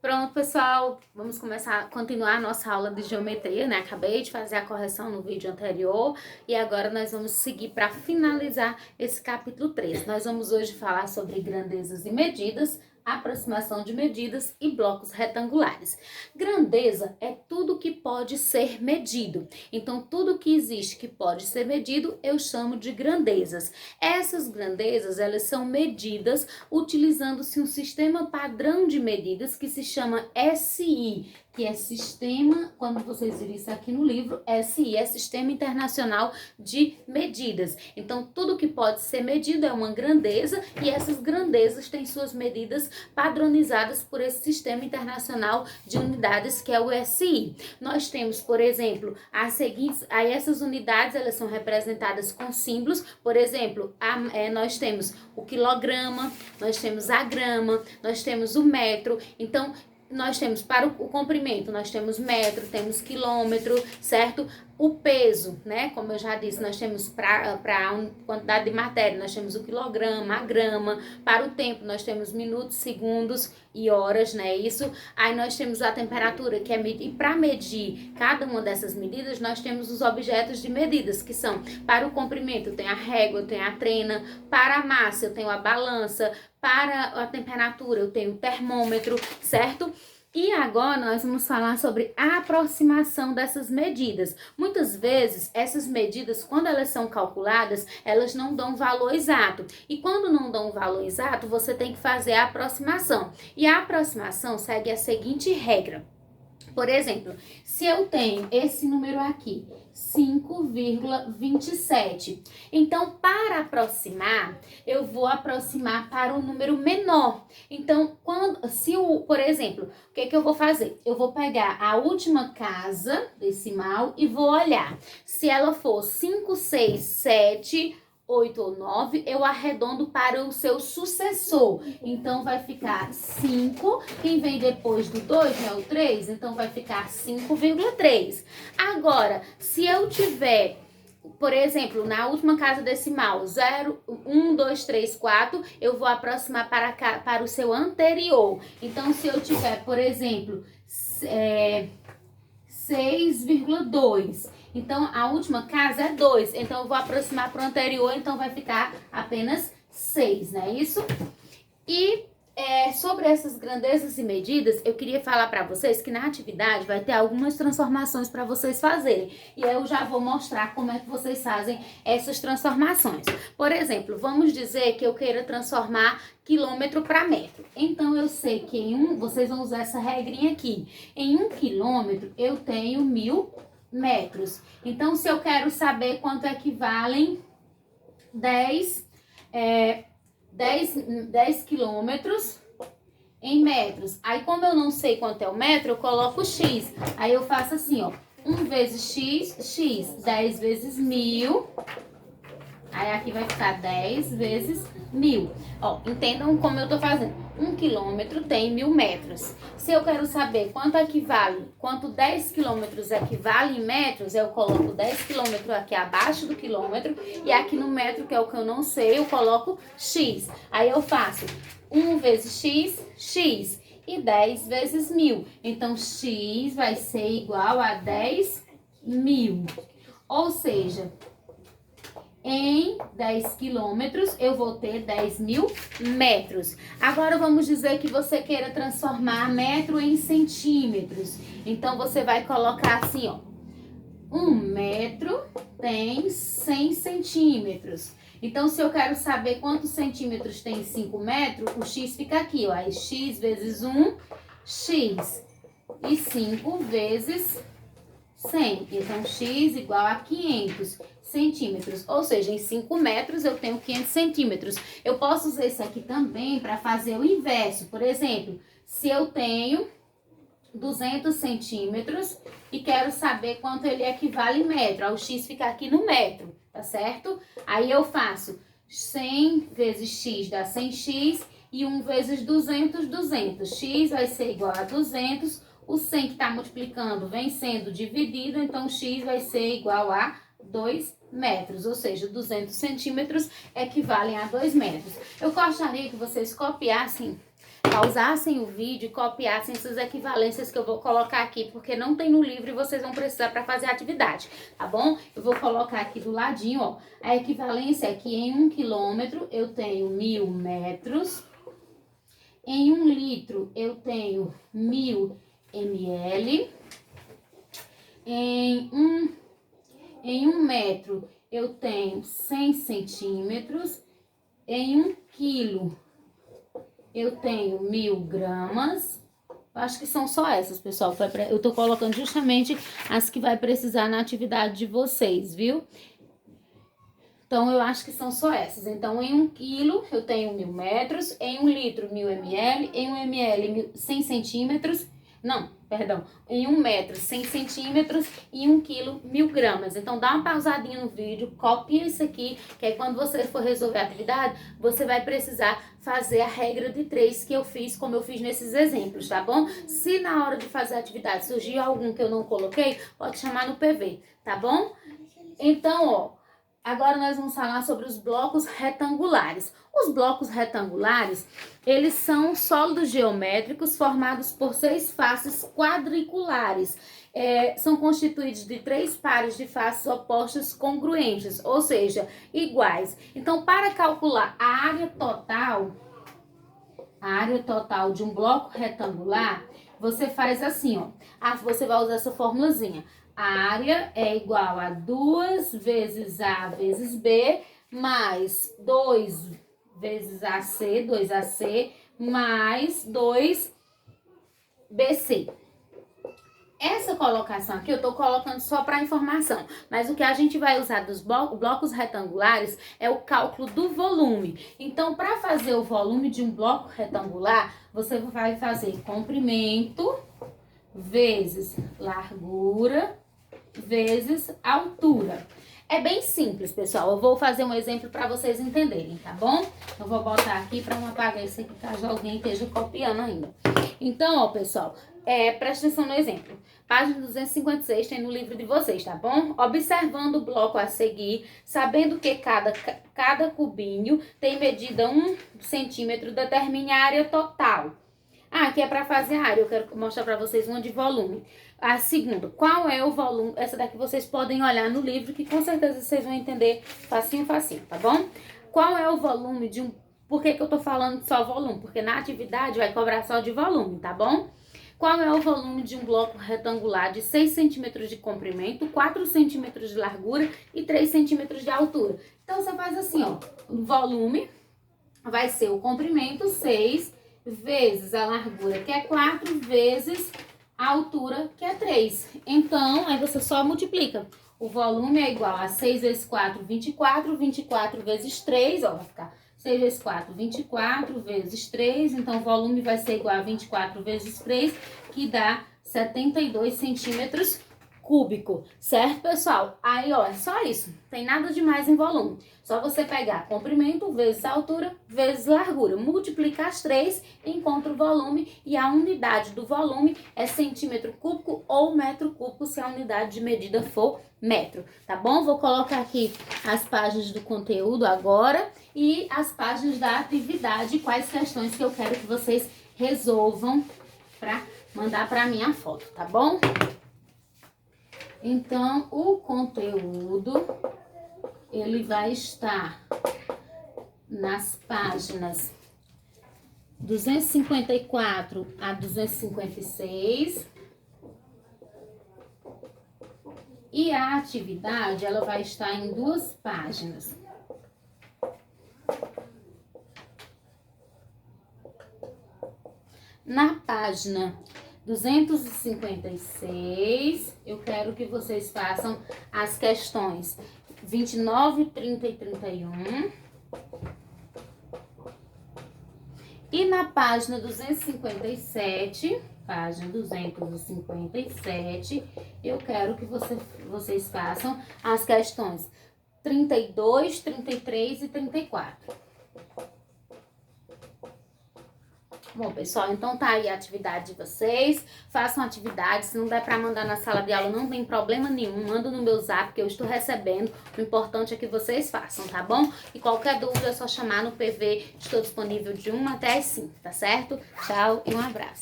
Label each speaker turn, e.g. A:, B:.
A: Pronto, pessoal, vamos continuar a nossa aula de geometria, né? Acabei de fazer a correção no vídeo anterior e agora nós vamos seguir para finalizar esse capítulo 3. Nós vamos hoje falar sobre grandezas e medidas, aproximação de medidas e blocos retangulares. Grandeza é tudo que pode ser medido. Então, tudo que existe que pode ser medido, eu chamo de grandezas. Essas grandezas, elas são medidas utilizando-se um sistema padrão de medidas que se chama SI, que é sistema, quando vocês virem isso aqui no livro, SI é Sistema Internacional de Medidas. Então, tudo que pode ser medido é uma grandeza e essas grandezas têm suas medidas padronizadas por esse Sistema Internacional de Unidades, que é o SI. Nós temos, por exemplo, essas unidades, elas são representadas com símbolos. Por exemplo, nós temos o quilograma, nós temos a grama, nós temos o metro. Então, nós temos para o comprimento, nós temos metro, temos quilômetro, certo? O peso, né? Como eu já disse, nós temos para a quantidade de matéria, nós temos o quilograma, a grama. Para o tempo, nós temos minutos, segundos e horas, né? Isso. Aí nós temos a temperatura, que é medir. E para medir cada uma dessas medidas, nós temos os objetos de medidas, que são para o comprimento, eu tenho a régua, eu tenho a trena. Para a massa, eu tenho a balança. Para a temperatura, eu tenho o termômetro, certo? E agora nós vamos falar sobre a aproximação dessas medidas. Muitas vezes, essas medidas, quando elas são calculadas, elas não dão valor exato. E quando não dão valor exato, você tem que fazer a aproximação. E a aproximação segue a seguinte regra. Por exemplo, se eu tenho esse número aqui, 5,27. Então, para aproximar, eu vou aproximar para um número menor. Então, por exemplo, o que eu vou fazer? Eu vou pegar a última casa decimal e vou olhar. Se ela for 5, 6, 7... 8 ou 9, eu arredondo para o seu sucessor. Então, vai ficar 5. Quem vem depois do 2, né, o 3, então vai ficar 5,3. Agora, se eu tiver, por exemplo, na última casa decimal, 0, 1, 2, 3, 4, eu vou aproximar para o seu anterior. Então, se eu tiver, por exemplo, 6,2. Então, a última casa é 2. Então, eu vou aproximar para o anterior, então vai ficar apenas 6, não é isso? E sobre essas grandezas e medidas, eu queria falar para vocês que na atividade vai ter algumas transformações para vocês fazerem. E eu já vou mostrar como é que vocês fazem essas transformações. Por exemplo, vamos dizer que eu queira transformar quilômetro para metro. Então, eu sei que vocês vão usar essa regrinha aqui. Em 1 quilômetro, eu tenho 1000 metros. Então, se eu quero saber quanto equivalem 10 quilômetros em metros. Aí, como eu não sei quanto é o metro, eu coloco X. Aí, eu faço assim, ó. 1 vezes X, X. 10 vezes 1000. Aí, aqui vai ficar 10 vezes 1000. Ó, entendam como eu tô fazendo. 1 quilômetro tem 1000 metros. Se eu quero saber quanto 10 quilômetros equivale em metros, eu coloco 10 quilômetros aqui abaixo do quilômetro e aqui no metro, que é o que eu não sei, eu coloco X. Aí eu faço 1 vezes X, X e 10 vezes 1000. Então, X vai ser igual a 10.000. Ou seja, em 10 quilômetros, eu vou ter 10.000 metros. Agora, vamos dizer que você queira transformar metro em centímetros. Então, você vai colocar assim, ó. 1 metro tem 100 centímetros. Então, se eu quero saber quantos centímetros tem 5 metros, o X fica aqui, ó. Aí, X vezes 1, X. E 5 vezes 100. Então, X igual a 500 centímetros. Ou seja, em 5 metros eu tenho 500 centímetros. Eu posso usar isso aqui também para fazer o inverso. Por exemplo, se eu tenho 200 centímetros e quero saber quanto ele equivale em metro. O X fica aqui no metro, tá certo? Aí eu faço 100 vezes X dá 100x e 1 vezes 200, 200. X vai ser igual a 200. O 100 que está multiplicando vem sendo dividido, então X vai ser igual a 2 metros, ou seja, 200 centímetros equivalem a 2 metros. Eu gostaria que vocês copiassem pausassem o vídeo e copiassem essas equivalências que eu vou colocar aqui, porque não tem no livro e vocês vão precisar para fazer a atividade, tá bom? Eu vou colocar aqui do ladinho, ó, a equivalência é que em 1 quilômetro eu tenho 1000 metros, em 1 litro eu tenho 1000 ml, em 1 metro eu tenho 100 centímetros, em 1 quilo eu tenho 1000 gramas. Acho que são só essas, pessoal. Eu tô colocando justamente as que vai precisar na atividade de vocês, viu? Então, eu acho que são só essas. Então, em 1 quilo eu tenho 1000 metros, em 1 litro 1000 ml, em 1 ml 100 centímetros, não, perdão, em 1 metro 100 centímetros e 1 quilo 1000 gramas. Então, dá uma pausadinha no vídeo, copia isso aqui, que aí quando você for resolver a atividade, você vai precisar fazer a regra de 3 que eu fiz, como eu fiz nesses exemplos, tá bom? Se na hora de fazer a atividade surgir algum que eu não coloquei, pode chamar no PV, tá bom? Então, ó, agora nós vamos falar sobre os blocos retangulares. Os blocos retangulares, eles são sólidos geométricos formados por 6 faces quadriculares. São constituídos de 3 pares de faces opostas congruentes, ou seja, iguais. Então, para calcular a área total de um bloco retangular, você faz assim, ó. Você vai usar essa formulazinha. A área é igual a 2 vezes A vezes B, mais 2 vezes AC, 2AC, mais 2BC. Essa colocação aqui eu tô colocando só para informação, mas o que a gente vai usar dos blocos retangulares é o cálculo do volume. Então, para fazer o volume de um bloco retangular, você vai fazer comprimento vezes largura vezes altura. É bem simples, pessoal. Eu vou fazer um exemplo para vocês entenderem, tá bom? Eu vou botar aqui para não apagar isso aqui, caso alguém esteja copiando ainda. Então, ó, pessoal, presta atenção no exemplo. Página 256 tem no livro de vocês, tá bom? Observando o bloco a seguir, sabendo que cada cubinho tem medida 1 centímetro, determine a área total. Aqui é para fazer a área, eu quero mostrar para vocês uma de volume. A segunda, qual é o volume? Essa daqui vocês podem olhar no livro, que com certeza vocês vão entender facinho, tá bom? Qual é o volume de um... Por que eu tô falando só volume? Porque na atividade vai cobrar só de volume, tá bom? Qual é o volume de um bloco retangular de 6 centímetros de comprimento, 4 centímetros de largura e 3 centímetros de altura? Então, você faz assim, ó. O volume vai ser o comprimento, 6 vezes a largura, que é 4, vezes a altura, que é 3. Então, aí você só multiplica. O volume é igual a 6 vezes 4, 24. 24 vezes 3, ó, vai ficar 6 vezes 4, 24 vezes 3. Então, o volume vai ser igual a 24 vezes 3, que dá 72 centímetros cúbico, certo, pessoal? Aí, ó, é só isso. Não tem nada de mais em volume. Só você pegar comprimento vezes altura vezes largura. Multiplicar as 3, encontra o volume. E a unidade do volume é centímetro cúbico ou metro cúbico, se a unidade de medida for metro, tá bom? Vou colocar aqui as páginas do conteúdo agora e as páginas da atividade, quais questões que eu quero que vocês resolvam para mandar para mim a foto, tá bom? Então, o conteúdo, ele vai estar nas páginas 254 a 256. E a atividade, ela vai estar em 2 páginas. Na página 256, eu quero que vocês façam as questões 29, 30 e 31. E na página 257, eu quero que vocês façam as questões 32, 33 e 34. Bom, pessoal, então tá aí a atividade de vocês. Façam atividade. Se não der para mandar na sala de aula, não tem problema nenhum. Manda no meu zap que eu estou recebendo. O importante é que vocês façam, tá bom? E qualquer dúvida é só chamar no PV. Estou disponível de 1 até as 5, tá certo? Tchau e um abraço.